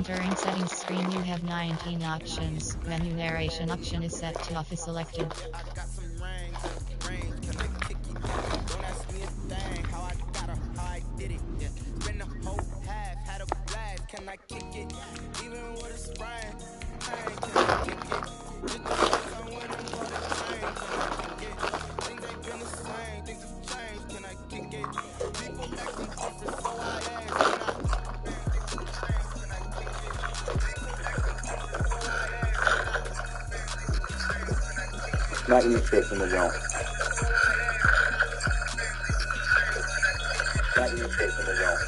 Entering settings screen, you have 19 options. Menu narration option is set to off is selected. I got some range, can I kick it? Don't ask me a thing, how I did it. Yeah. Spend the whole half, had a blast, can I kick it? Even with a sprain, can I kick it? Just the first time when I'm on the train, can I kick it? Things ain't been the same, things have changed, can I kick it? People acting different, so I ask, can I? Not you fit in the zone. Not you fit in the zone.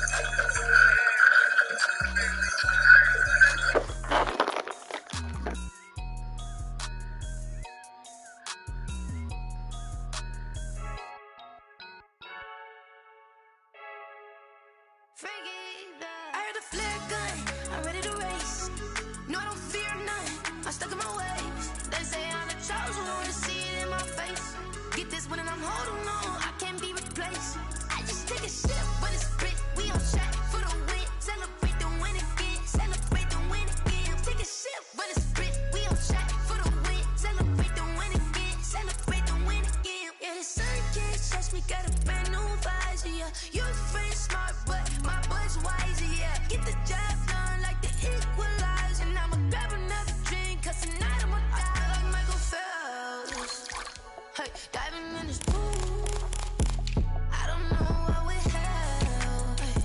I heard a flare gun, I'm ready to race. No, I don't fear none, I'm stuck in my ways. They say I'm the chosen one, to see it in my face. Get this one and I'm holding on, I can't be replaced. I just take a sip, but it's split, we on shot for the win. Celebrate the win again, celebrate the win again. Take a sip, but it's split, we on shot for the win. Celebrate the win again, celebrate the win again. Yeah, the sun can't touch me, got a brand new visor, yeah. Your friend smart, but my boy's wiser, yeah. Get the job done like the equalizer. And I'ma grab another drink, cause tonight I'ma die like Michael Phelps. Hey, diving in this pool, I don't know what we have. Hey,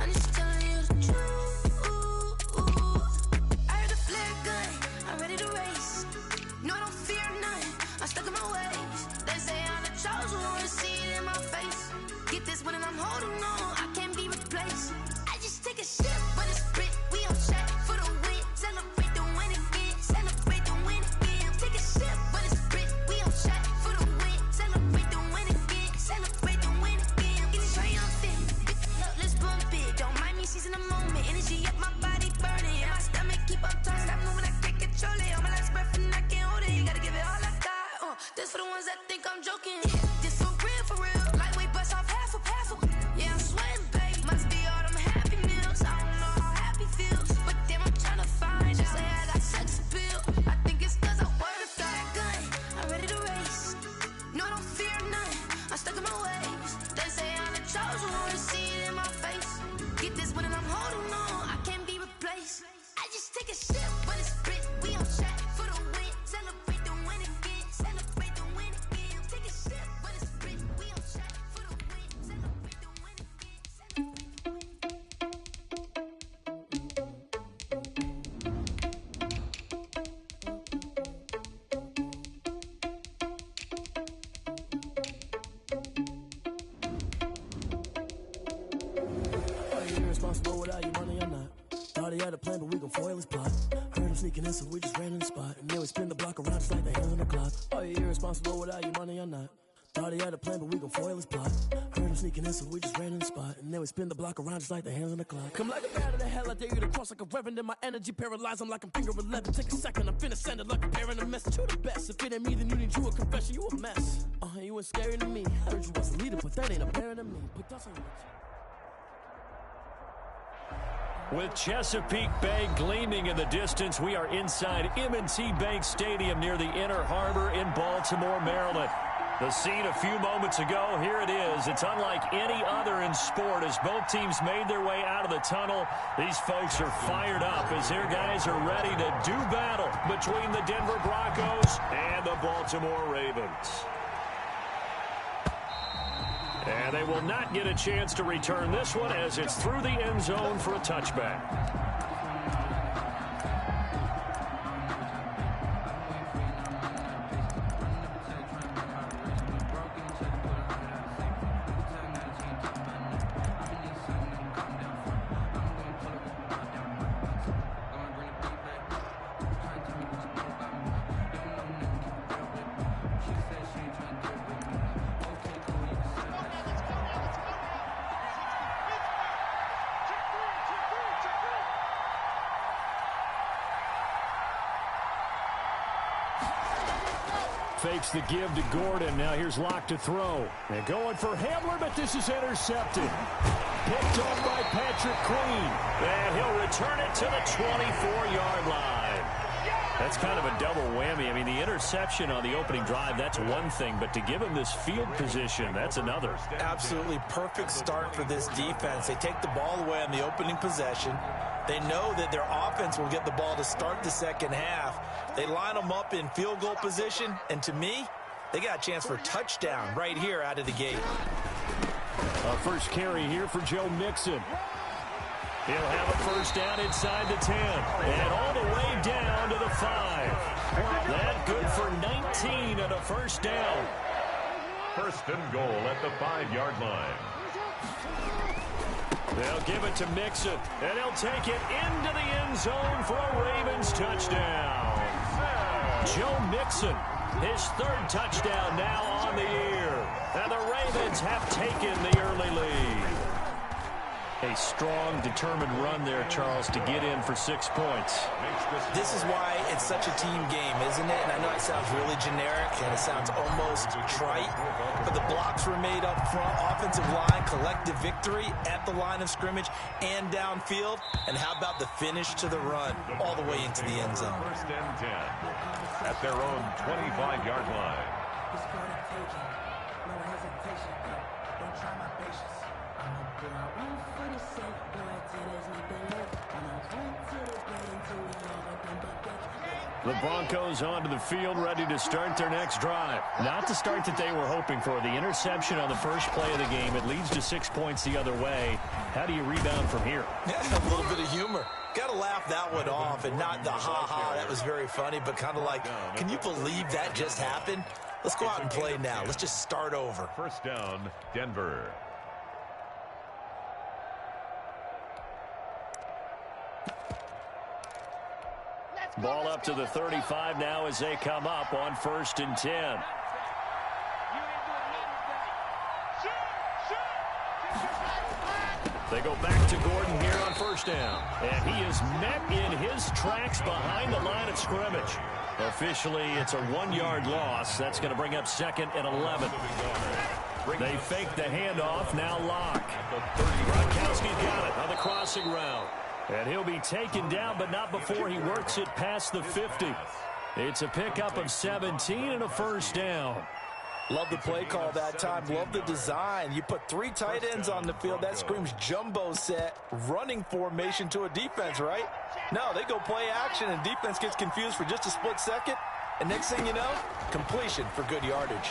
I'm just telling you the truth. I heard a flare gun, I'm ready to race. No, I don't fear none, I'm stuck in my ways. They say I'm the chosen one, to see it in my face. Get this one and I'm holding on, I can't be replaced. I just take a sip, but it's split, we on shot for the win. Celebrate the win again, celebrate the win again. Take a sip, but it's split, we on shot for the win. Celebrate the win again, celebrate the win again. Get this triumphant, let's bump it. Don't mind me seizing the moment, energy up my body burning. And my stomach keep up talking, stop moving, I can't control it. On my last breath and I can't hold it, you gotta give it all I got. This for the ones that think I'm joking. This for real, lightweight bust off half a. Yeah, I'm sweating, babe, must be all them happy meals. I don't know how happy feels, but damn, I'm tryna find you. Say I got sex appeal, I think it's cause I wear a flat gun. I'm ready to race, no, I don't fear none, I'm stuck in my ways. They say I'm the chosen one, to see it in my face. Get this one and I'm holding on, I can't be replaced. I just take a sip, but it's split, we on shot for the win. Celebrate the win again, celebrate the win again. Take a sip, but it's split, we on shot for the win. Celebrate the win again. Are you irresponsible without your money or not? Thought he had a plan, but we gon' foil his plot. Heard him sneaking in, so we just ran in the spot. And then we spin the block around just like the hands on the clock. Are you irresponsible without your money or not? Thought he had a plan, but we gon' foil his plot. Heard him sneaking in, so we just ran in the spot. And then we spin the block around just like the hands on the clock. Come like a bat of the hell, I dare you to cross like a reverend. And my energy paralyzed, I'm like I'm finger 11. Take a second, I'm finna send it like a parent a message. You the best, if it ain't me, then you need you a confession. You a mess, you ain't scary to me. Heard you was a leader, but that ain't apparent to me. Put dust on your With Chesapeake Bay gleaming in the distance, we are inside M&T Bank Stadium near the Inner Harbor in Baltimore, Maryland. The scene a few moments ago, here it is. It's unlike any other in sport as both teams made their way out of the tunnel. These folks are fired up as their guys are ready to do battle between the Denver Broncos and the Baltimore Ravens. And they will not get a chance to return this one as it's through the end zone for a touchback. Fakes the give to Gordon. Now here's Locke to throw. And going for Hamler, but this is intercepted. Picked off by Patrick Patrick Queen. And he'll return it to the 24-yard line. That's kind of a double whammy. I mean, the interception on the opening drive, that's one thing. But to give him this field position, that's another. Absolutely perfect start for this defense. They take the ball away on the opening possession. They know that their offense will get the ball to start the second half. They line them up in field goal position. And to me, they got a chance for a touchdown right here out of the gate. A first carry here for Joe Mixon. He'll have a first down inside the 10. And all the way down to the 5. That good for 19 and a first down. First and goal at the 5-yard line. They'll give it to Mixon. And he'll take it into the end zone for a Ravens touchdown. Joe Mixon, his third touchdown now on the year. And the Ravens have taken the early lead. A strong, determined run there, Charles, to get in for 6 points. This is why it's such a team game, isn't it? And I know it sounds really generic and it sounds almost trite, but the blocks were made up front, offensive line, collective victory at the line of scrimmage and downfield. And how about the finish to the run all the way into the end zone? First and 10 at their own 25-yard line. The Broncos onto the field, ready to start their next drive. Not the start that they were hoping for. The interception on the first play of the game. It leads to 6 points the other way. How do you rebound from here? Yeah, a little bit of humor. Got to laugh that one off and not the ha-ha. That was very funny, but kind of like, can you believe that just happened? Let's go out and play now. Let's just start over. First down, Denver. Ball up to the 35 now as they come up on 1st and 10. They go back to Gordon here on first down. And he is met in his tracks behind the line of scrimmage. Officially, it's a 1-yard loss. That's going to bring up 2nd and 11. They fake the handoff. Now Locke. Gronkowski's got it on the crossing route. And he'll be taken down, but not before he works it past the 50. It's a pickup of 17 and a first down. Love the play call that time. Love the design. You put 3 tight ends on the field. That screams jumbo set, running formation to a defense, right? No, they go play action, and defense gets confused for just a split second. And next thing you know, completion for good yardage.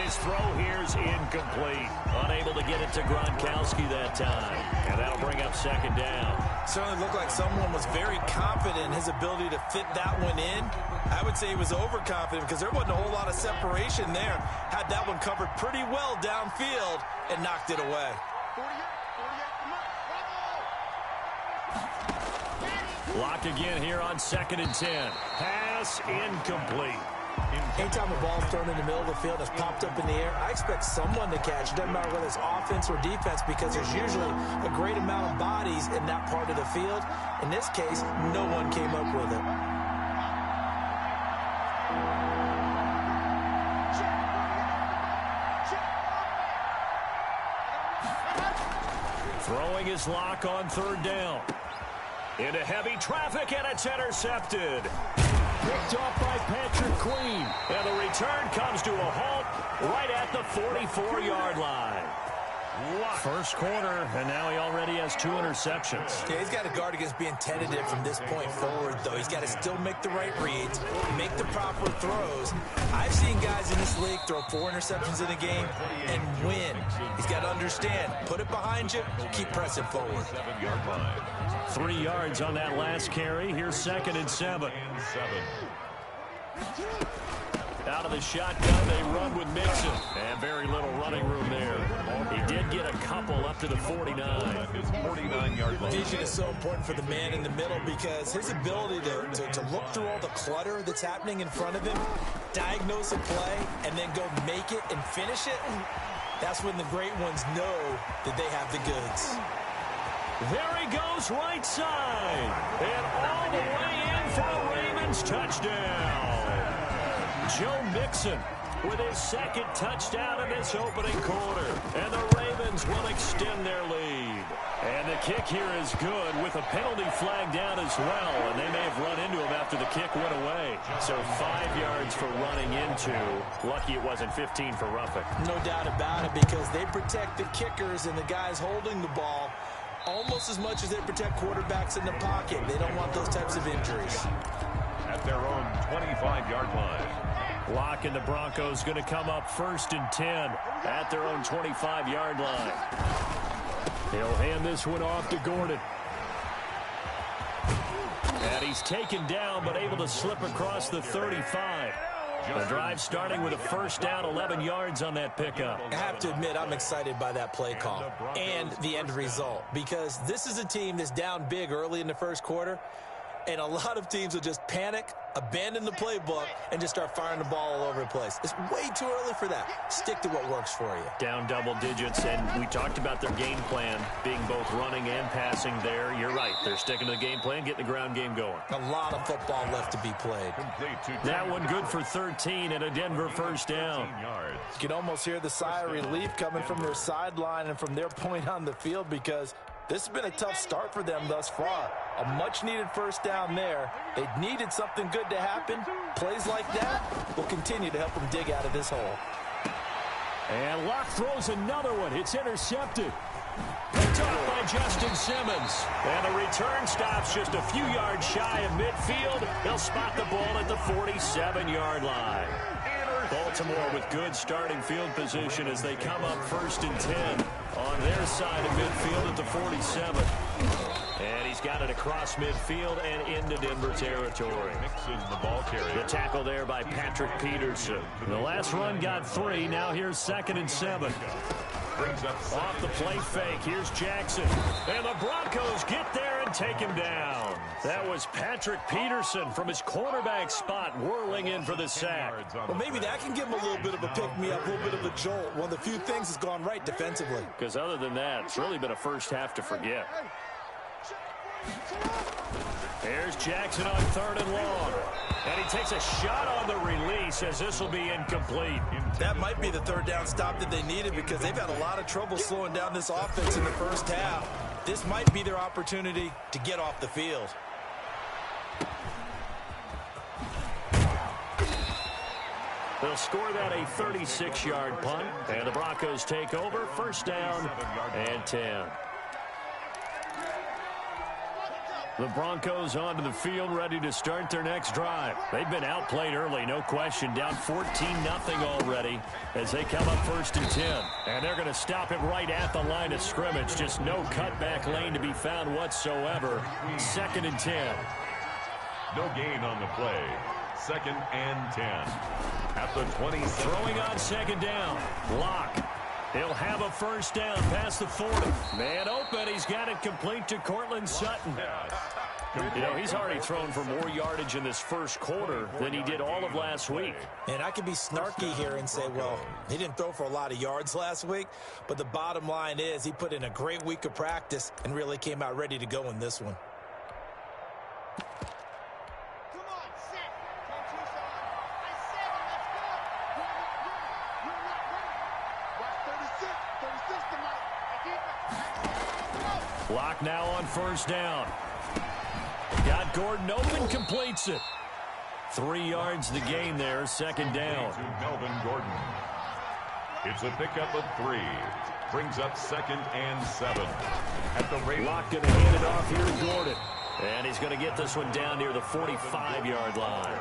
His throw here's incomplete. Unable to get it to Gronkowski that time. And that'll bring up 2nd down. Certainly looked like someone was very confident in his ability to fit that one in. I would say he was overconfident because there wasn't a whole lot of separation there. Had that one covered pretty well downfield and knocked it away. Lock again here on 2nd and 10. Pass incomplete. Anytime a ball thrown in the middle of the field has popped up in the air, I expect someone to catch. It doesn't matter whether it's offense or defense because there's usually a great amount of bodies in that part of the field. In this case, no one came up with it. Throwing his Lock on 3rd down. Into heavy traffic, and it's intercepted. Picked off by Patrick Queen. And the return comes to a halt right at the 44-yard line. First quarter, and now he already has 2 interceptions. Yeah, he's got to guard against being tentative from this point forward, though. He's got to still make the right reads, make the proper throws. I've seen guys in this league throw 4 interceptions in a game and win. He's got to understand, put it behind you, keep pressing forward. 7-yard line. 3 yards on that last carry. Here's 2nd and 7. Out of the shotgun, they run with Mixon. And very little running room there. He did get a couple up to the 49. 49-yard line. Vision is so important for the man in the middle because his ability to look through all the clutter that's happening in front of him, diagnose a play, and then go make it and finish it, that's when the great ones know that they have the goods. There he goes right side. And all the way in for a Ravens touchdown. Joe Mixon with his 2nd touchdown in this opening quarter. And the will extend their lead. And the kick here is good with a penalty flag down as well. And they may have run into him after the kick went away. So 5 yards for running into. Lucky it wasn't 15 for roughing. No doubt about it, because they protect the kickers and the guys holding the ball almost as much as they protect quarterbacks in the pocket. They don't want those types of injuries. At their own 25-yard line. Locke and the Broncos going to come up 1st and 10 at their own 25-yard line. He'll hand this one off to Gordon. And he's taken down, but able to slip across the 35. The drive starting with a 1st down, 11 yards on that pickup. I have to admit, I'm excited by that play call and the end result, because this is a team that's down big early in the first quarter, and a lot of teams will just panic, abandon the playbook, and just start firing the ball all over the place. It's way too early for that. Stick to what works for you. Down double digits, and we talked about their game plan being both running and passing there. You're right. They're sticking to the game plan, getting the ground game going. A lot of football left to be played. That one good for 13 and a Denver 1st down. You can almost hear the sigh of relief coming from their sideline and from their point on the field, because this has been a tough start for them thus far. A much-needed 1st down there. They needed something good to happen. Plays like that will continue to help them dig out of this hole. And Locke throws another one. It's intercepted. Picked off by Justin Simmons. And the return stops just a few yards shy of midfield. They'll spot the ball at the 47-yard line. Baltimore with good starting field position as they come up 1st and 10 on their side of midfield at the 47. And he's got it across midfield and into Denver territory. The tackle there by Patrick Peterson. The last run got 3. Now here's 2nd and 7. Off the play fake. Here's Jackson. And the Broncos get there and take him down. That was Patrick Peterson from his cornerback spot whirling in for the sack. Well, maybe that can give him a little bit of a pick-me-up, a little bit of a jolt. One of the few things that's gone right defensively. Because other than that, it's really been a first half to forget. Here's Jackson on 3rd and long. And he takes a shot on the release as this will be incomplete. That might be the 3rd down stop that they needed, because they've had a lot of trouble slowing down this offense in the first half. This might be their opportunity to get off the field. They'll score that a 36-yard punt. And the Broncos take over. 1st down and 10. The Broncos onto the field, ready to start their next drive. They've been outplayed early, no question. Down 14-0 already as they come up 1st and 10. And they're going to stop it right at the line of scrimmage. Just no cutback lane to be found whatsoever. 2nd and 10. No gain on the play. 2nd and 10. At the 20. Throwing on 2nd down. Locke. He'll have a 1st down past the 40. Man open. He's got it complete to Cortland Sutton. You know, he's already thrown for more yardage in this first quarter than he did all of last week. And I could be snarky here and say, well, he didn't throw for a lot of yards last week, but the bottom line is he put in a great week of practice and really came out ready to go in this one. Locke now on 1st down. Got Gordon open, completes it. 3 yards the gain there, 2nd down. To Melvin Gordon. It's a pickup of 3. Brings up 2nd and 7. At the rate. Locke going to hand it off here to Gordon. And he's going to get this one down near the 45-yard line.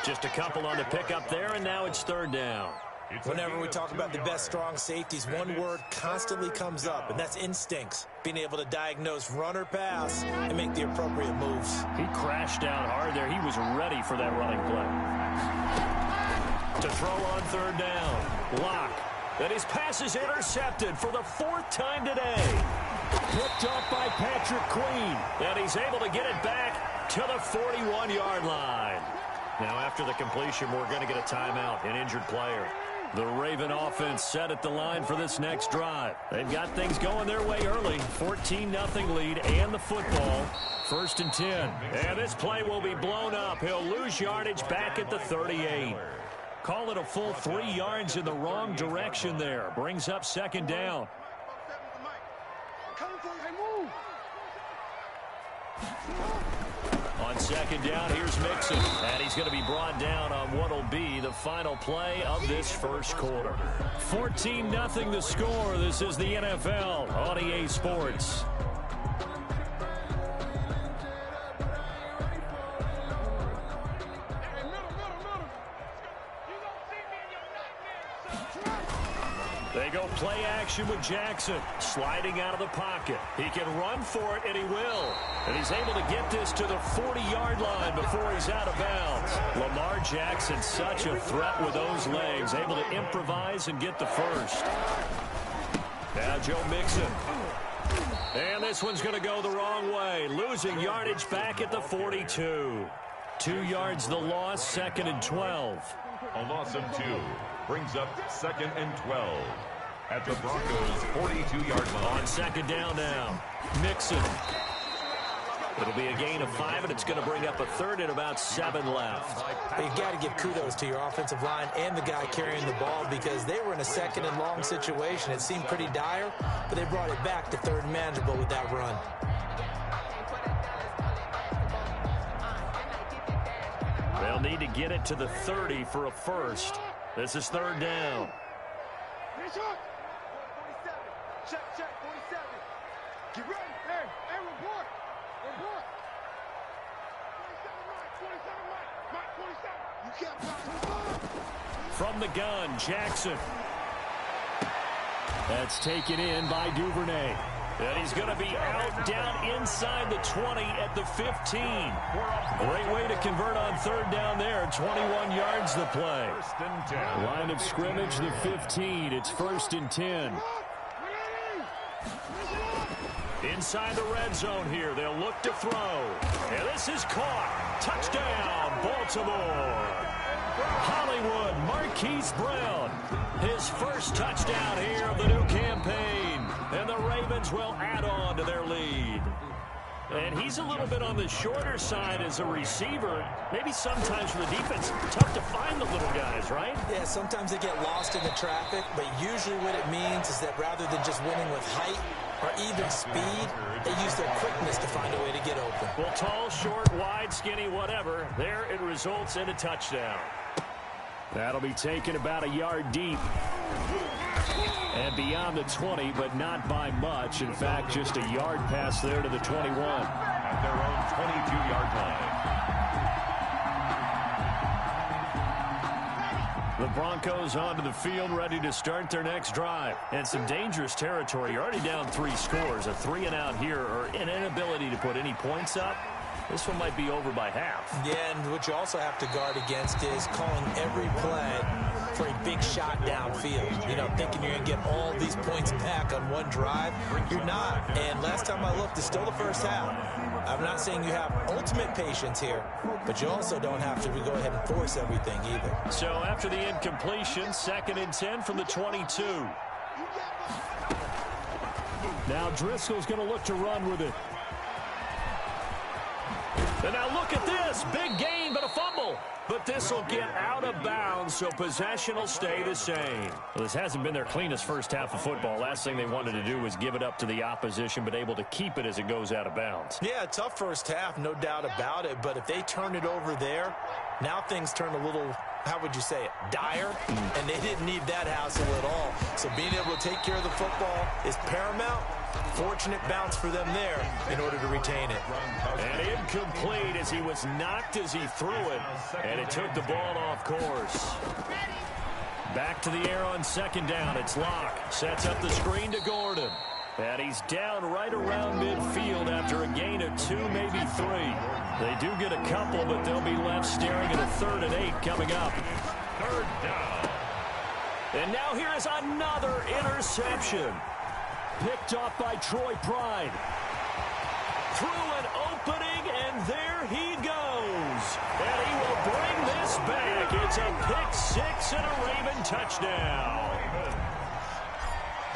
Just a couple on the pickup there, and now it's 3rd down. Whenever we talk about the best strong safeties, one word constantly comes up, and that's instincts. Being able to diagnose run or pass and make the appropriate moves. He crashed down hard there. He was ready for that running play. To throw on 3rd down. Locke. And his pass is intercepted for the 4th time today. Picked off by Patrick Queen. And he's able to get it back to the 41-yard line. Now after the completion, we're going to get a timeout, an injured player. The Raven offense set at the line for this next drive. They've got things going their way early. 14-0 lead and the football. 1st and 10. And this play will be blown up. He'll lose yardage back at the 38. Call it a full 3 yards in the wrong direction there. Brings up 2nd down. On second down, here's Mixon. And he's going to be brought down on what will be the final play of this first quarter. 14-0 the score. This is the NFL on EA Sports. They go play action with Jackson, sliding out of the pocket. He can run for it, and he will. And he's able to get this to the 40-yard line before he's out of bounds. Lamar Jackson, such a threat with those legs, able to improvise and get the first. Now Joe Mixon. And this one's going to go the wrong way, losing yardage back at the 42. 2 yards the loss, 2nd and 12. A loss of 2 brings up 2nd and 12 at the Broncos' 42-yard line. On second down now, Mixon. It'll be a gain of 5, and it's going to bring up a 3rd and about 7 left. You've got to give kudos to your offensive line and the guy carrying the ball because they were in a 2nd and long situation. It seemed pretty dire, but they brought it back to 3rd and manageable with that run. They'll need to get it to the 30 for a first. This is 3rd down. Check, 47. Get ready. Hey, report. 27, Mike. You can't block. From the gun, Jackson. That's taken in by Duvernay. And he's going to be out down inside the 20 at the 15. Great way to convert on 3rd down there. 21 yards the play. Line of scrimmage, the 15. It's 1st and 10. Inside the red zone here. They'll look to throw. And this is caught. Touchdown, Baltimore. Hollywood, Marquise Brown. His first touchdown here of the new campaign. And the Ravens will add on to their lead. And he's a little bit on the shorter side as a receiver. Maybe sometimes for the defense, tough to find the little guys, right? Yeah, sometimes they get lost in the traffic, but usually what it means is that rather than just winning with height or even speed, they use their quickness to find a way to get open. Well, tall, short, wide, skinny, whatever, there it results in a touchdown. That'll be taken about a yard deep. And beyond the 20, but not by much. In fact, just a yard pass there to the 21. At their own 22-yard line. The Broncos onto the field, ready to start their next drive. And some dangerous territory. You're already down 3 scores. A 3-and-out here, or an inability to put any points up. This one might be over by half. Yeah, and what you also have to guard against is calling every play for a big shot downfield. You know, thinking you're going to get all these points back on one drive. You're not. And last time I looked, it's still the first half. I'm not saying you have ultimate patience here, but you also don't have to go ahead and force everything either. So after the incompletion, 2nd and 10 from the 22. Now Driscoll's going to look to run with it. And now look at this. Big gain, but a fumble. But this will get out of bounds, so possession will stay the same. Well, this hasn't been their cleanest first half of football. Last thing they wanted to do was give it up to the opposition, but able to keep it as it goes out of bounds. Yeah, tough first half, no doubt about it. But if they turn it over there, now things turn a little, how would you say it, dire. And they didn't need that hassle at all. So being able to take care of the football is paramount. Fortunate bounce for them there in order to retain it. And incomplete as he was knocked as he threw it. And it took the ball off course. Back to the air on 2nd down. It's Locke. Sets up the screen to Gordon. And he's down right around midfield after a gain of 2, maybe 3. They do get a couple, but they'll be left staring at a 3rd and 8 coming up. 3rd down. And now here is another interception. Picked off by Troy Pride. Through an opening, and there he goes. And he will bring this back. It's a pick 6 and a Raven touchdown.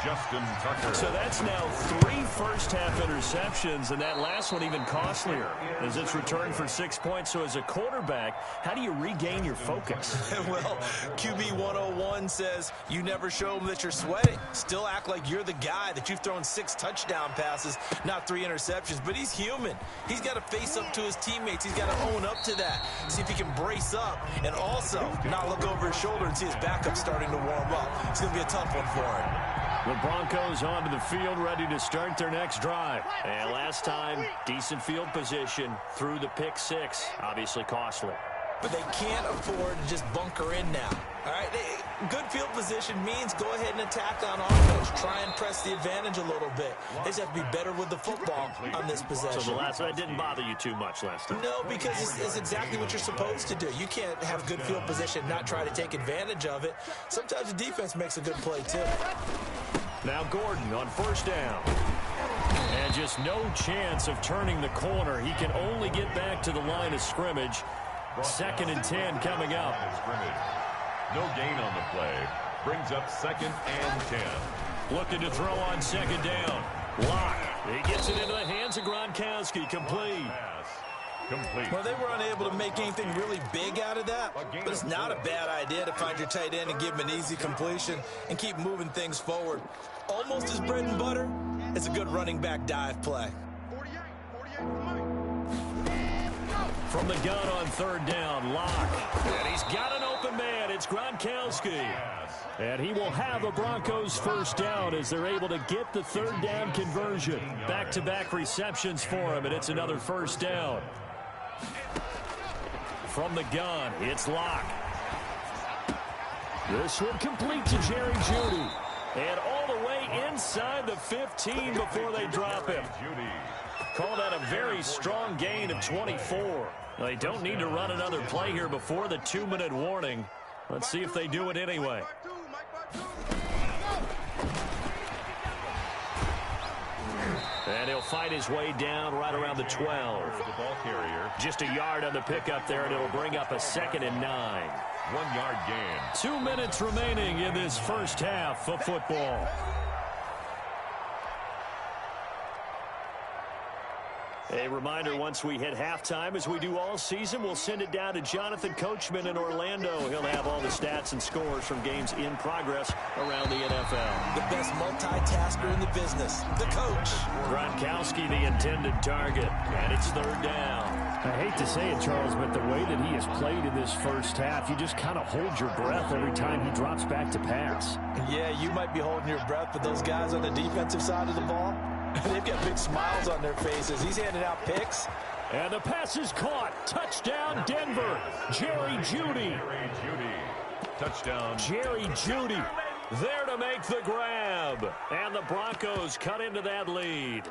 Justin Tucker. So that's now 3 first-half interceptions, and that last one even costlier as it's returned for 6 points. So as a quarterback, how do you regain your focus? Well, QB 101 says you never show them that you're sweating. Still act like you're the guy, that you've thrown 6 touchdown passes, not 3 interceptions. But he's human. He's got to face up to his teammates. He's got to own up to that. See if he can brace up and also not look over his shoulder and see his backup starting to warm up. It's going to be a tough one for him. The Broncos onto the field, ready to start their next drive. And last time, decent field position through the pick 6. Obviously costly. But they can't afford to just bunker in now. All right, good field position means go ahead and attack on offense. Try and press the advantage a little bit. They just have to be better with the football on this possession. So that didn't bother you too much last time? No, because it's exactly what you're supposed to do. You can't have good field position, not try to take advantage of it. Sometimes the defense makes a good play, too. Now Gordon on first down. And just no chance of turning the corner. He can only get back to the line of scrimmage. 2nd and 10 coming up. No gain on the play. Brings up 2nd and 10. Looking to throw on 2nd down. Lock. He gets it into the hands of Gronkowski. Complete. Well, they were unable to make anything really big out of that, but it's not a bad idea to find your tight end and give him an easy completion and keep moving things forward. Almost his bread and butter. It's a good running back dive play. From the gun on 3rd down, Lock. And he's got an open man. It's Gronkowski. And he will have a Broncos first down as they're able to get the 3rd down conversion. Back-to-back receptions for him, and it's another first down. From the gun, it's Lock. This one complete to Jerry Jeudy. And all the way inside the 15 before they drop him. Call that a very strong gain of 24. They don't need to run another play here before the 2-minute warning. Let's see if they do it anyway. And he'll fight his way down right around the 12. The ball carrier. Just a yard on the pickup there, and it'll bring up a 2nd and 9. 1-yard gain. 2 minutes remaining in this first half of football. A reminder, once we hit halftime, as we do all season, we'll send it down to Jonathan Coachman in Orlando. He'll have all the stats and scores from games in progress around the NFL. The best multitasker in the business, the coach. Gronkowski, the intended target, and it's 3rd down. I hate to say it, Charles, but the way that he has played in this first half, you just kind of hold your breath every time he drops back to pass. Yeah, you might be holding your breath, but those guys on the defensive side of the ball, they've got big smiles on their faces. He's handing out picks. And the pass is caught. Touchdown, Denver. Jerry Jeudy. Touchdown. Jerry Jeudy there to make the grab. And the Broncos cut into that lead.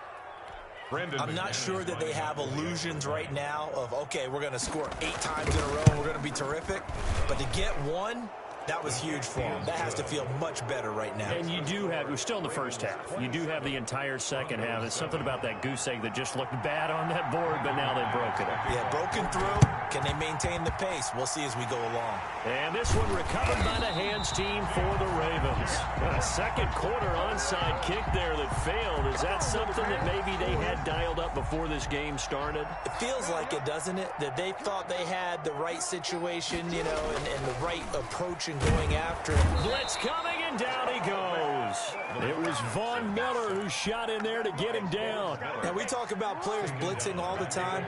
I'm not sure that they have illusions right now of, okay, we're going to score 8 times in a row and we're going to be terrific. But to get one, that was huge for them. That has to feel much better right now. And you do have, we're still in the first half. You do have the entire second half. There's something about that goose egg that just looked bad on that board, but now they've broken it. Yeah, broken through. Can they maintain the pace? We'll see as we go along. And this one recovered by the hands team for the Ravens. A second quarter onside kick there that failed. Is that something that maybe they had dialed up before this game started? It feels like it, doesn't it? That they thought they had the right situation, you know, and the right approach in going after it. Blitz coming, and down he goes. It was Von Miller who shot in there to get him down. Now, we talk about players blitzing all the time.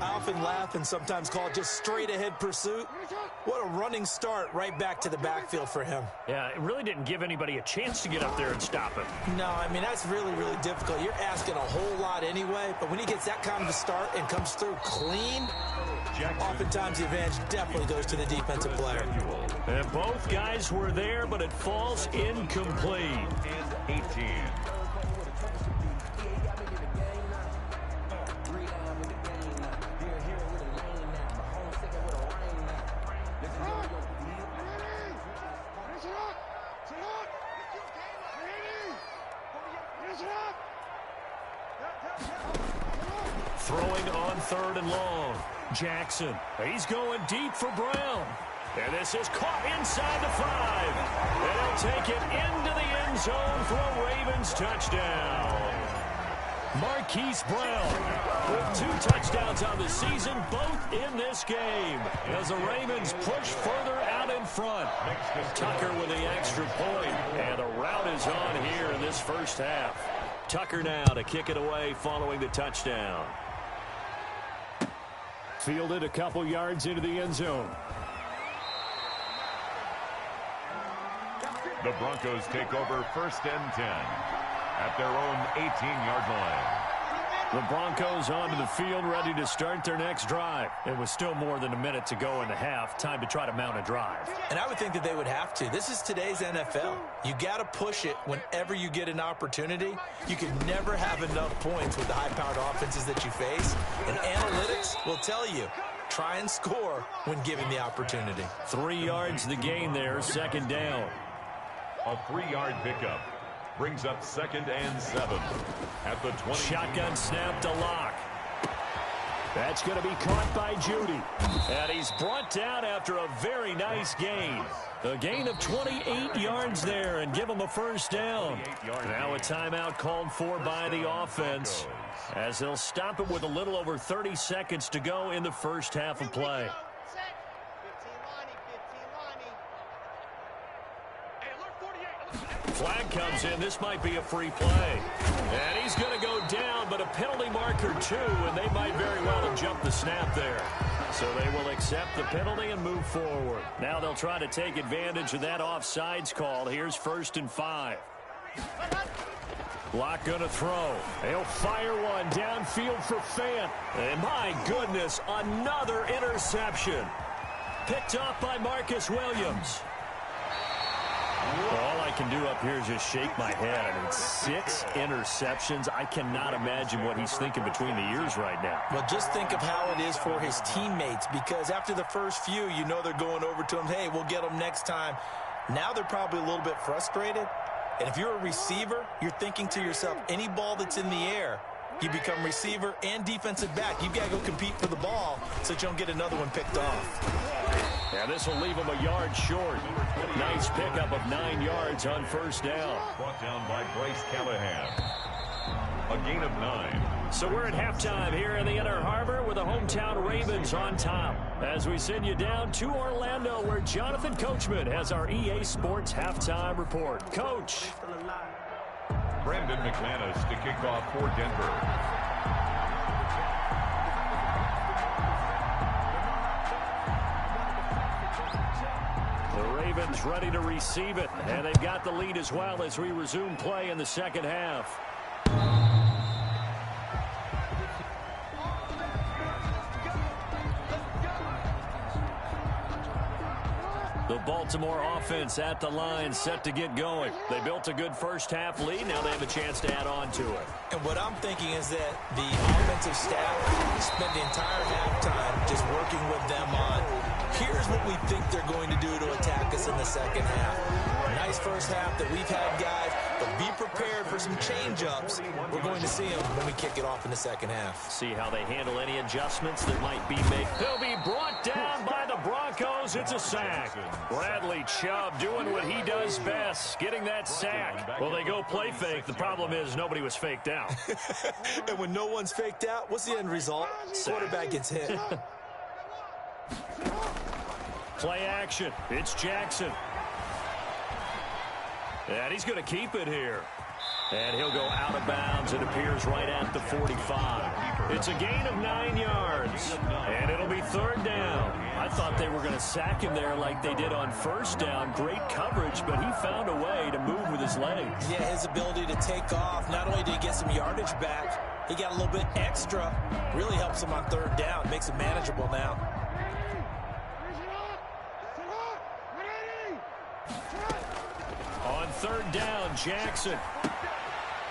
I often laugh and sometimes call it just straight-ahead pursuit. What a running start right back to the backfield for him. Yeah, it really didn't give anybody a chance to get up there and stop him. No, I mean, that's really, really difficult. You're asking a whole lot anyway, but when he gets that kind of a start and comes through clean, oftentimes the advantage definitely goes to the defensive player. And both guys were there, but it falls incomplete. And 18. Throwing on 3rd and long. Jackson, he's going deep for Brown. And this is caught inside the 5. And he'll take it into the end zone for a Ravens touchdown. Marquise Brown with 2 touchdowns on the season, both in this game, as the Ravens push further out in front. Tucker with the extra point, and the route is on here in this first half. Tucker now to kick it away following the touchdown. Fielded a couple yards into the end zone. The Broncos take over 1st and 10 at their own 18-yard line. The Broncos onto the field, ready to start their next drive. It was still more than a minute to go in the half. Time to try to mount a drive. And I would think that they would have to. This is today's NFL. You got to push it whenever you get an opportunity. You can never have enough points with the high-powered offenses that you face. And analytics will tell you, try and score when given the opportunity. 3 yards the gain there, 2nd down. A 3-yard pickup brings up 2nd and 7 at the 20. Shotgun snap to Locke. That's going to be caught by Judy. And he's brought down after a very nice gain. A gain of 28 yards there and give him a first down. Now a timeout called for by the offense, as they'll stop it with a little over 30 seconds to go in the first half of play. Flag comes in. This might be a free play. And he's going to go down, but a penalty marker too, and they might very well have jumped the snap there. So they will accept the penalty and move forward. Now they'll try to take advantage of that offsides call. Here's 1st and 5. Locke going to throw. He'll fire one downfield for Fant. And my goodness, another interception. Picked off by Marcus Williams. All I can do up here is just shake my head. I mean, 6 interceptions. I cannot imagine what he's thinking between the ears right now. Well, just think of how it is for his teammates, because after the first few, you know they're going over to him, hey, we'll get them next time. Now they're probably a little bit frustrated. And if you're a receiver, you're thinking to yourself, any ball that's in the air, you become receiver and defensive back. You've got to go compete for the ball so that you don't get another one picked off. Yeah, this will leave him a yard short. Nice pickup of 9 yards on 1st down. Brought down by Bryce Callahan. A gain of 9. So we're at halftime here in the Inner Harbor with the hometown Ravens on top, as we send you down to Orlando, where Jonathan Coachman has our EA Sports halftime report. Coach. Brandon McManus to kick off for Denver. The Ravens ready to receive it, and they've got the lead as well as we resume play in the second half. The Baltimore offense at the line, set to get going. They built a good first half lead. Now they have a chance to add on to it. And what I'm thinking is that the offensive staff spent the entire halftime just working with them on, here's what we think they're going to do to attack us in the second half. A nice first half that we've had, guys, but be prepared for some change-ups. We're going to see them when we kick it off in the second half. See how they handle any adjustments that might be made. He'll be brought down by the Broncos. It's a sack. Bradley Chubb doing what he does best, getting that sack. Well, they go play fake. The problem is nobody was faked out. And when no one's faked out, what's the end result? Quarterback gets hit. Play action. It's Jackson. And he's going to keep it here. And he'll go out of bounds. It appears right at the 45. It's a gain of 9 yards. And it'll be 3rd down. I thought they were going to sack him there like they did on 1st down. Great coverage, but he found a way to move with his legs. Yeah, his ability to take off. Not only did he get some yardage back, he got a little bit extra. Really helps him on 3rd down. Makes it manageable now. On 3rd down, Jackson.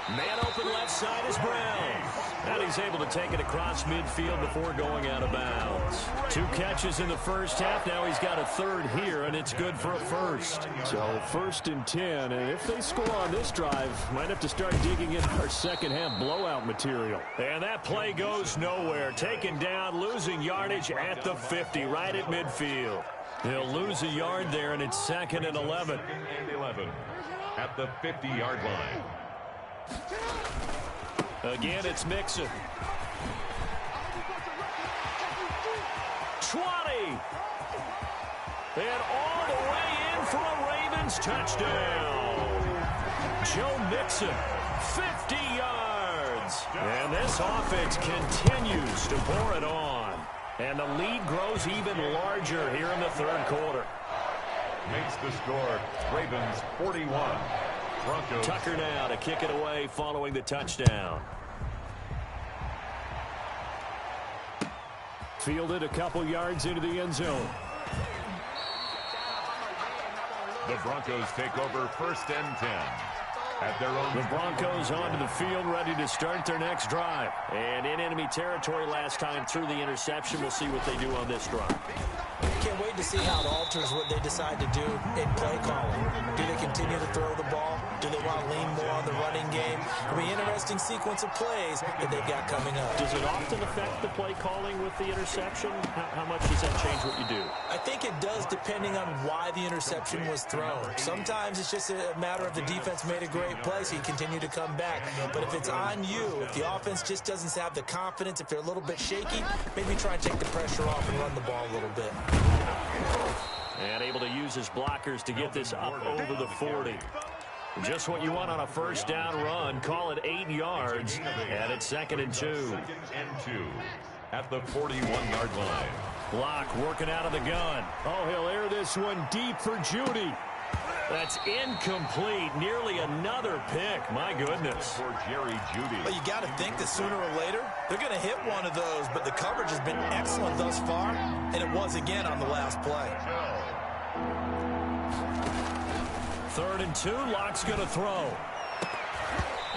Man open left side is Brown. And he's able to take it across midfield before going out of bounds. 2 catches in the first half. Now he's got a 3rd here, and it's good for a first. So 1st and 10, and if they score on this drive, might have to start digging in our second half blowout material. And that play goes nowhere. Taken down, losing yardage at the 50, right at midfield. He'll lose a yard there, and it's 2nd and 11. 2nd and 11 at the 50-yard line. Again, it's Mixon. 20. And all the way in for a Ravens touchdown. Joe Mixon, 50 yards. And this offense continues to pour it on. And the lead grows even larger here in the third quarter. Makes the score Ravens 41. Broncos. Tucker now to kick it away following the touchdown. Fielded a couple yards into the end zone. The Broncos take over 1st and 10. At their own. The Broncos onto the field, ready to start their next drive. And in enemy territory last time through the interception. We'll see what they do on this drive. Can't wait to see how it alters what they decide to do in play calling. Do they continue to throw the ball? Do they want to lean more on the running game? It'll be an interesting sequence of plays that they've got coming up. Does it often affect the play calling with the interception? How much does that change what you do? I think it does, depending on why the interception was thrown. Sometimes it's just a matter of the defense made a great play, so you continue to come back. But if it's on you, if the offense just doesn't have the confidence, if they're a little bit shaky, maybe try and take the pressure off and run the ball a little bit. And able to use his blockers to get this up over the 40. Just what you want on a first down run. Call it 8 yards. And it's 2nd and 2. 2nd and 2 at the 41-yard line. Block working out of the gun. Oh, he'll air this one deep for Judy. That's incomplete. Nearly another pick. My goodness. For Jerry Judy. Well, you got to think that sooner or later, they're going to hit one of those, but the coverage has been excellent thus far, and it was again on the last play. 3rd and 2. Lock's going to throw.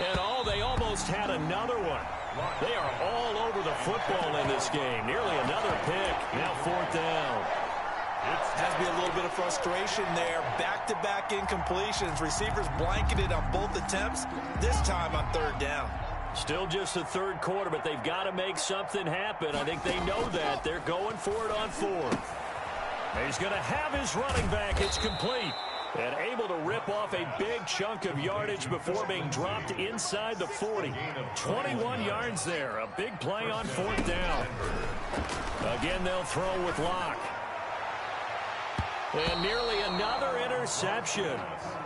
And they almost had another one. They are all over the football in this game. Nearly another pick. Now 4th down. Has to be a little bit of frustration there. Back-to-back incompletions. Receivers blanketed on both attempts, this time on 3rd down. Still just the third quarter, but they've got to make something happen. I think they know that. They're going for it on 4th. He's going to have his running back. It's complete. And able to rip off a big chunk of yardage before being dropped inside the 40. 21 yards there. A big play on 4th down. Again, they'll throw with Locke. And nearly another interception.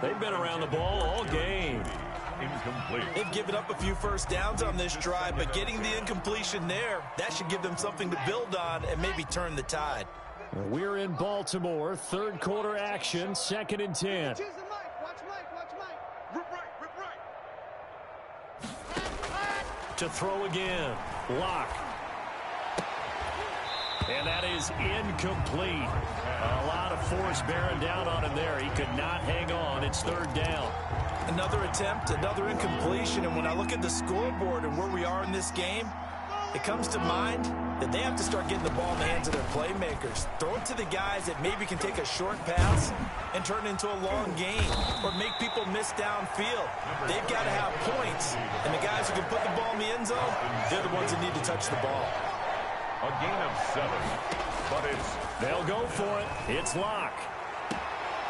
They've been around the ball all game. Incomplete. They've given up a few first downs on this drive, but getting the incompletion there, that should give them something to build on and maybe turn the tide. We're in Baltimore. Third quarter action. 2nd and 10. Watch Mike. Rip right. To throw again. Locke. And that is incomplete. A lot of force bearing down on him there. He could not hang on. It's 3rd down. Another attempt, another incompletion, and when I look at the scoreboard and where we are in this game, it comes to mind that they have to start getting the ball in the hands of their playmakers. Throw it to the guys that maybe can take a short pass and turn it into a long gain or make people miss downfield. They've got to have points, and the guys who can put the ball in the end zone, they're the ones that need to touch the ball. A gain of 7, but they'll go for it. It's Locke.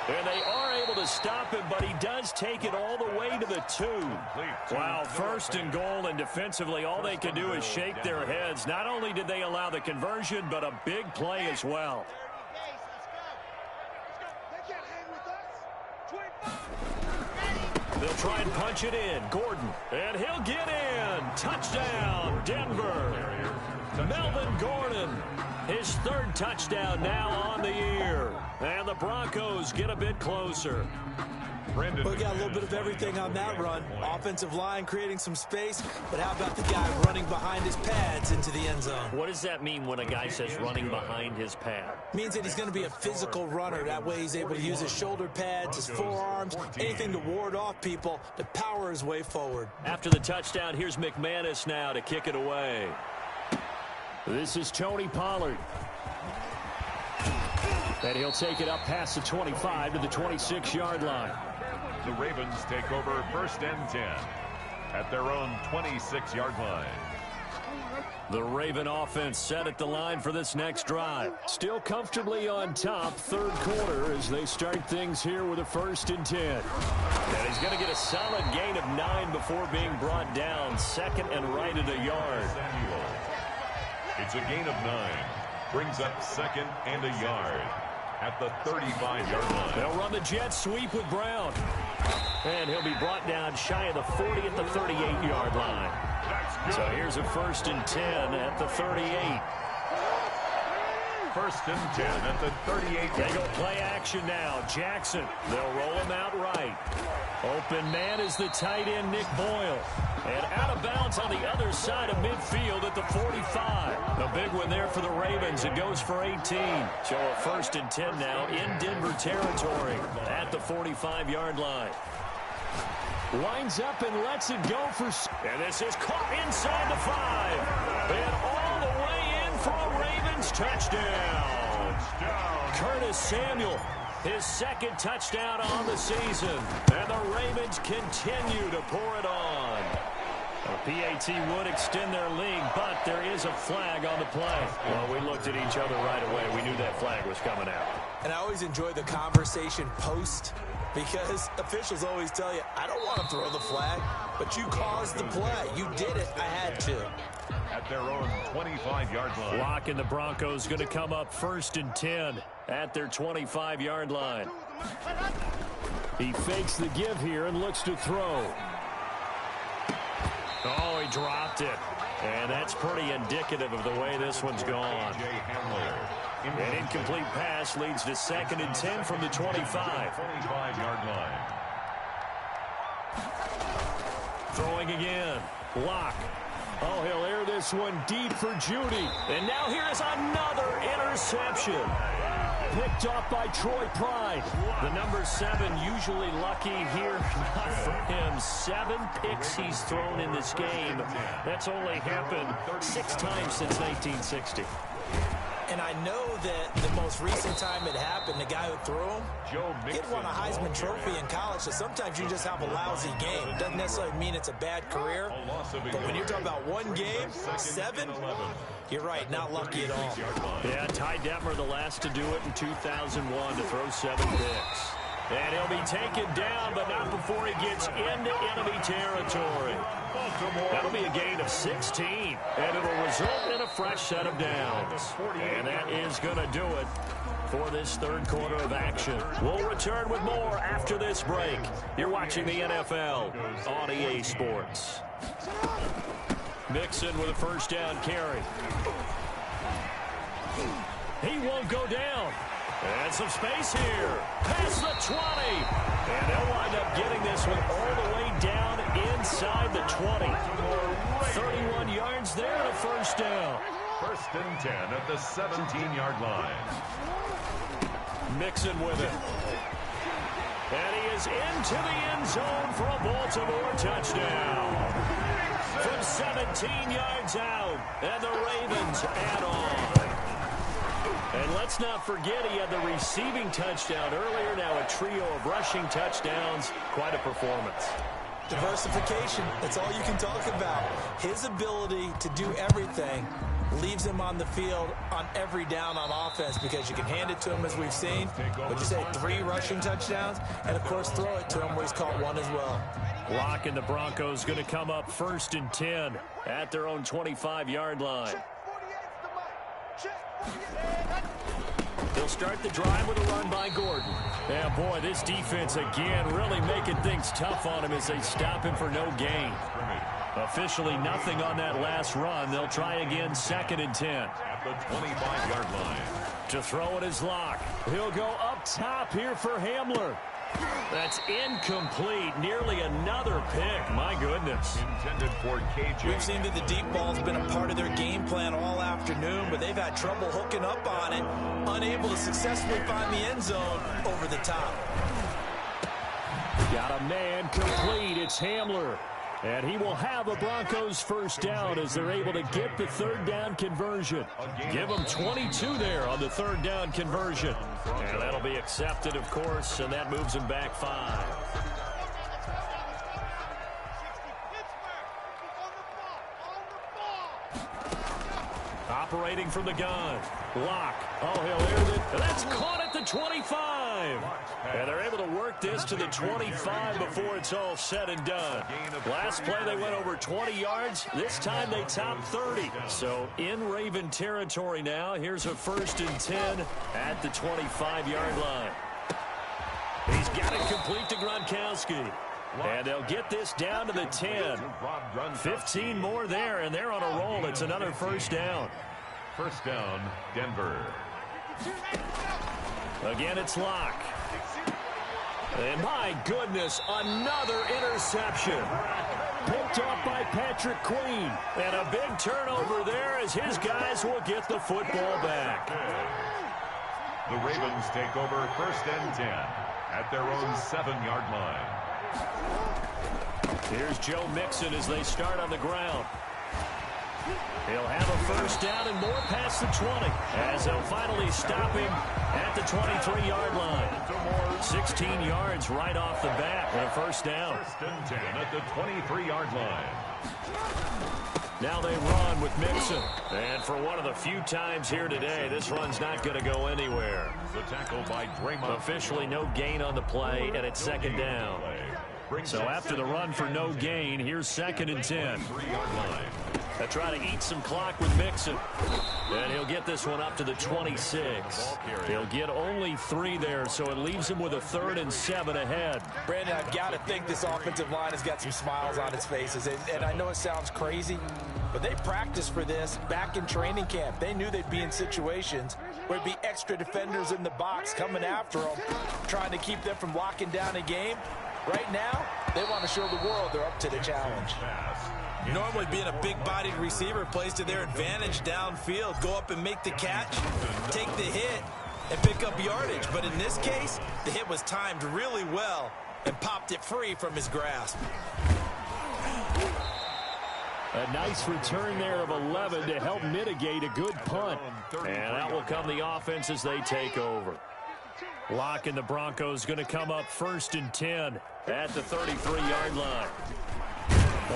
And they are able to stop him, but he does take it all the way to the 2. Wow, 1st and goal, and defensively all they can do is shake their heads. Not only did they allow the conversion, but a big play as well. They'll try and punch it in. Gordon, and he'll get in. Touchdown, Denver. Melvin Gordon, his 3rd touchdown now on the year. And the Broncos get a bit closer. We got a little bit of everything on that run. Offensive line creating some space, but how about the guy running behind his pads into the end zone? What does that mean when a guy says running behind his pad? Means that he's going to be a physical runner. That way he's able to use his shoulder pads, his forearms, anything to ward off people to power his way forward. After the touchdown, here's McManus now to kick it away. This is Tony Pollard. And he'll take it up past the 25 to the 26-yard line. The Ravens take over 1st and 10 at their own 26-yard line. The Raven offense set at the line for this next drive. Still comfortably on top, third quarter, as they start things here with a 1st and 10. And he's going to get a solid gain of 9 before being brought down. 2nd and right at a yard. It's a gain of 9. Brings up 2nd and a yard at the 35-yard line. They'll run the jet sweep with Brown. And he'll be brought down shy of the 40 at the 38-yard line. So here's a 1st and 10 at the 38. 1st and 10 at the 38. They go play action now. Jackson, they'll roll him out right. Open man is the tight end, Nick Boyle. And out of bounds on the other side of midfield at the 45. A big one there for the Ravens. It goes for 18. So a 1st and 10 now in Denver territory at the 45-yard line. Lines up and lets it go for... And this is caught inside the 5. And all the way in for a Ravens touchdown. Curtis Samuel, his 2nd touchdown on the season. And the Ravens continue to pour it on. A PAT would extend their lead, but there is a flag on the play. Well, we looked at each other right away. We knew that flag was coming out. And I always enjoy the conversation post, because officials always tell you, I don't want to throw the flag, but you caused the play. You did it. I had to. At their own 25-yard line. Lock and the Broncos going to come up 1st and 10 at their 25-yard line. He fakes the give here and looks to throw. Oh, he dropped it. And that's pretty indicative of the way this one's gone. An incomplete pass leads to 2nd and 10 from the 25. 25-yard line. Throwing again. Lock. Oh, he'll air this one deep for Judy. And now here is another interception. Picked off by Troy Pride. The number 7 usually lucky here. Not for him. 7 picks he's thrown in this game. That's only happened 6 times since 1960. And I know that the most recent time it happened, the guy who threw him, he had won a Heisman Trophy in college, so sometimes you just have a lousy game. It doesn't necessarily mean it's a bad career, but when you're talking about one game, 7, you're right, not lucky at all. Yeah, Ty Detmer, the last to do it in 2001, to throw 7 picks. And he'll be taken down, but not before he gets into enemy territory. That'll be a gain of 16, and it'll result in a fresh set of downs. And that is going to do it for this third quarter of action. We'll return with more after this break. You're watching the NFL on EA Sports. Mixon with a 1st down carry. He won't go down. And some space here. Past the 20. And they'll wind up getting this one all the way down inside the 20. 31 yards there and a 1st down. 1st and 10 at the 17-yard line. Mixon with it. And he is into the end zone for a Baltimore touchdown. From 17 yards out. And the Ravens add on. And let's not forget he had the receiving touchdown earlier. Now a trio of rushing touchdowns. Quite a performance. Diversification, that's all you can talk about. His ability to do everything leaves him on the field on every down on offense, because you can hand it to him, as we've seen. Would you say 3 rushing touchdowns? And, of course, throw it to him where he's caught 1 as well. Lock and the Broncos going to come up 1st and 10 at their own 25-yard line. They'll start the drive with a run by Gordon. Yeah, boy, this defense again really making things tough on him as they stop him for no gain. Officially nothing on that last run. They'll try again 2nd and 10. At the 25-yard line. To throw it is Lock. He'll go up top here for Hamler. That's incomplete. Nearly another pick. My goodness. Intended for KJ. We've seen that the deep ball's been a part of their game plan all afternoon, but they've had trouble hooking up on it, unable to successfully find the end zone over the top. Got a man complete. It's Hamler. And he will have a Broncos 1st down as they're able to get the 3rd down conversion. Give them 22 there on the 3rd down conversion. And that'll be accepted, of course, and that moves them back 5. Operating from the gun. Lock. Oh, he'll air it. That's caught at the 25. And they're able to work this to the 25 before it's all said and done. Last play, they went over 20 yards. This time, they topped 30. So in Raven territory now. Here's a 1st and 10 at the 25-yard line. He's got it complete to Gronkowski. And they'll get this down to the 10. 15 more there, and they're on a roll. It's another 1st down. 1st down, Denver. Again, it's Locke. And my goodness, another interception. Picked off by Patrick Queen. And a big turnover there as his guys will get the football back. The Ravens take over 1st and 10 at their own 7-yard line. Here's Joe Mixon as they start on the ground. He'll have a 1st down and more past the 20 as they'll finally stop him at the 23-yard line. 16 yards right off the bat and a 1st down. 1st and 10 at the 23-yard line. Now they run with Mixon. And for one of the few times here today, this run's not going to go anywhere. The tackle by Draymond. Officially no gain on the play, and it's 2nd down. So after the run for no gain, here's 2nd and 10. They'll try to eat some clock with Mixon. And he'll get this one up to the 26. He'll get only 3 there, so it leaves him with a 3rd and 7 ahead. Brandon, I've got to think this offensive line has got some smiles on its faces. And I know it sounds crazy, but they practiced for this back in training camp. They knew they'd be in situations where it'd be extra defenders in the box coming after them, trying to keep them from locking down a game. Right now, they want to show the world they're up to the challenge. Normally being a big-bodied receiver plays to their advantage downfield. Go up and make the catch, take the hit, and pick up yardage. But in this case, the hit was timed really well and popped it free from his grasp. A nice return there of 11 to help mitigate a good punt. And out will come the offense as they take over. Locke and the Broncos going to come up 1st and 10 at the 33-yard line.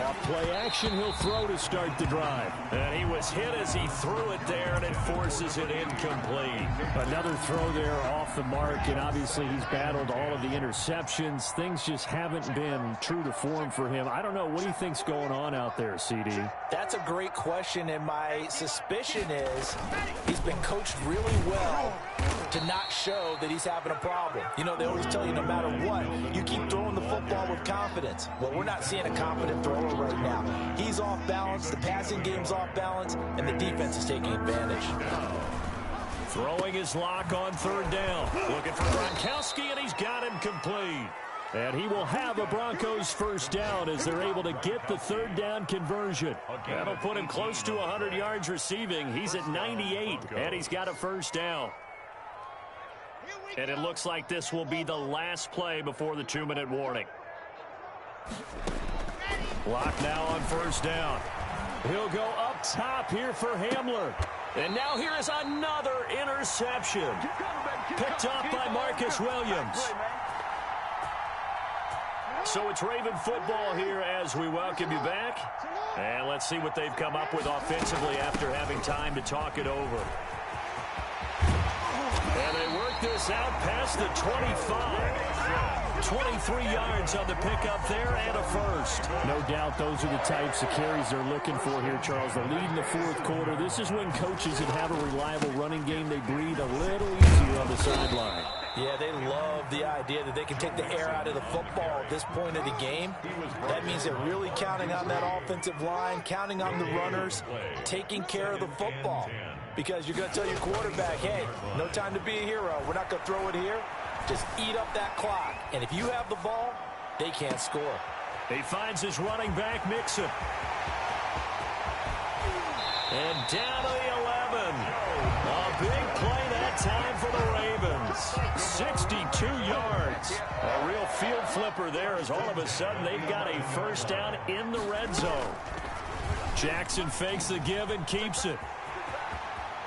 Off play action, he'll throw to start the drive. And he was hit as he threw it there, and it forces it incomplete. Another throw there off the mark, and obviously he's battled all of the interceptions. Things just haven't been true to form for him. I don't know. What do you think's going on out there, CD? That's a great question, and my suspicion is he's been coached really well to not show that he's having a problem. You know, they always tell you no matter what, you keep throwing the football with confidence. Well, we're not seeing a confident thrower right now. He's off balance, the passing game's off balance, and the defense is taking advantage. Throwing his Lock on 3rd down. Looking for Gronkowski, and he's got him complete. And he will have a Broncos 1st down as they're able to get the 3rd down conversion. That'll put him close to 100 yards receiving. He's at 98, and he's got a 1st down. And it looks like this will be the last play before the 2-minute warning. Lock now on 1st down. He'll go up top here for Hamler. And now here is another interception. Picked off by Marcus Williams. So it's Raven football here as we welcome you back. And let's see what they've come up with offensively after having time to talk it over. And they work this out past the 25. 23 yards on the pickup there and a 1st. No doubt those are the types of carries they're looking for here, Charles. The lead in the 4th quarter. This is when coaches that have a reliable running game, they breathe a little easier on the sideline. Yeah, they love the idea that they can take the air out of the football at this point of the game. That means they're really counting on that offensive line, counting on the runners, taking care of the football. Because you're going to tell your quarterback, hey, no time to be a hero. We're not going to throw it here. Just eat up that clock. And if you have the ball, they can't score. He finds his running back, Mixon. And down to the 11. A big play that time for the Ravens. 62 yards. A real field flipper there as all of a sudden they've got a 1st down in the red zone. Jackson fakes the give and keeps it.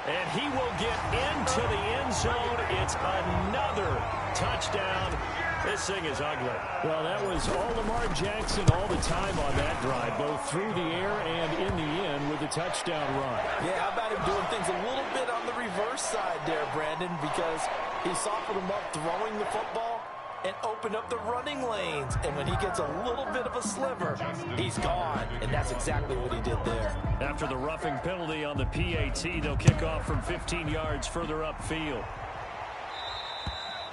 And he will get into the end zone. It's another touchdown. This thing is ugly. Well, that was all Lamar Jackson all the time on that drive, both through the air and in the end with a touchdown run. Yeah, how about him doing things a little bit on the reverse side there, Brandon, because he softened him up throwing the football and opened up the running lanes. And when he gets a little bit of a sliver, he's gone. And that's exactly what he did there. After the roughing penalty on the PAT, they'll kick off from 15 yards further upfield.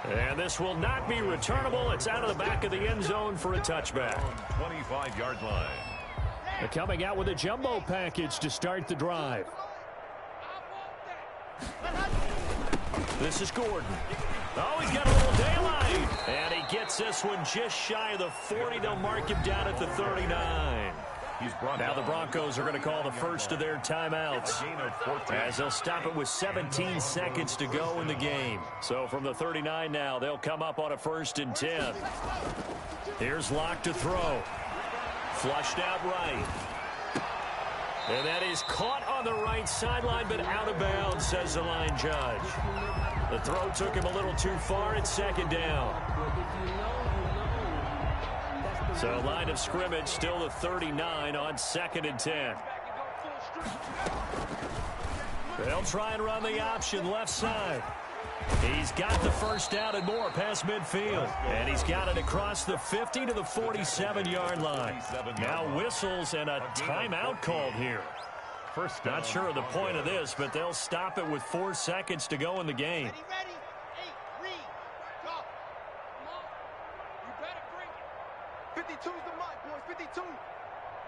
And this will not be returnable. It's out of the back of the end zone for a touchback. 25-yard line. They're coming out with a jumbo package to start the drive. This is Gordon. Oh, he's got a little daylight. And he gets this one just shy of the 40. They'll mark him down at the 39. Now the Broncos are going to call the first of their timeouts as they'll stop it with 17 seconds to go in the game. So from the 39 now, they'll come up on a 1st and 10. Here's Locke to throw. Flushed out right. And that is caught on the right sideline, but out of bounds, says the line judge. The throw took him a little too far. It's 2nd down. So line of scrimmage still the 39 on 2nd and 10. They'll try and run the option left side. He's got the first down and more past midfield. And he's got it across the 50 to the 47-yard line. Now whistles and a timeout called here. Not sure of the point of this, but they'll stop it with 4 seconds to go in the game. Ready? 8, read, go. Come on. You better bring it. 52's the mark, boys. 52.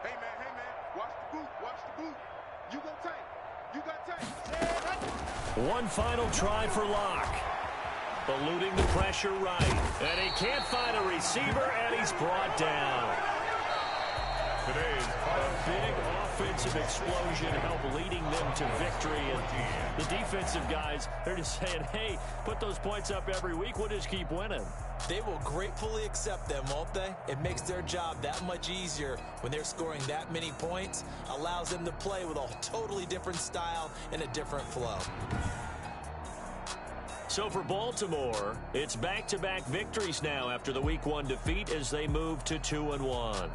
Hey, man. Watch the boot. You go tank. You got tank. One final try for Locke. Eluding the pressure right. And he can't find a receiver, and he's brought down. Today's A big offensive explosion helped leading them to victory. And the defensive guys, they're just saying, hey, put those points up every week. We'll just keep winning. They will gratefully accept them, won't they? It makes their job that much easier when they're scoring that many points. Allows them to play with a totally different style and a different flow. So for Baltimore, it's back-to-back victories now after the Week 1 defeat as they move to 2-1.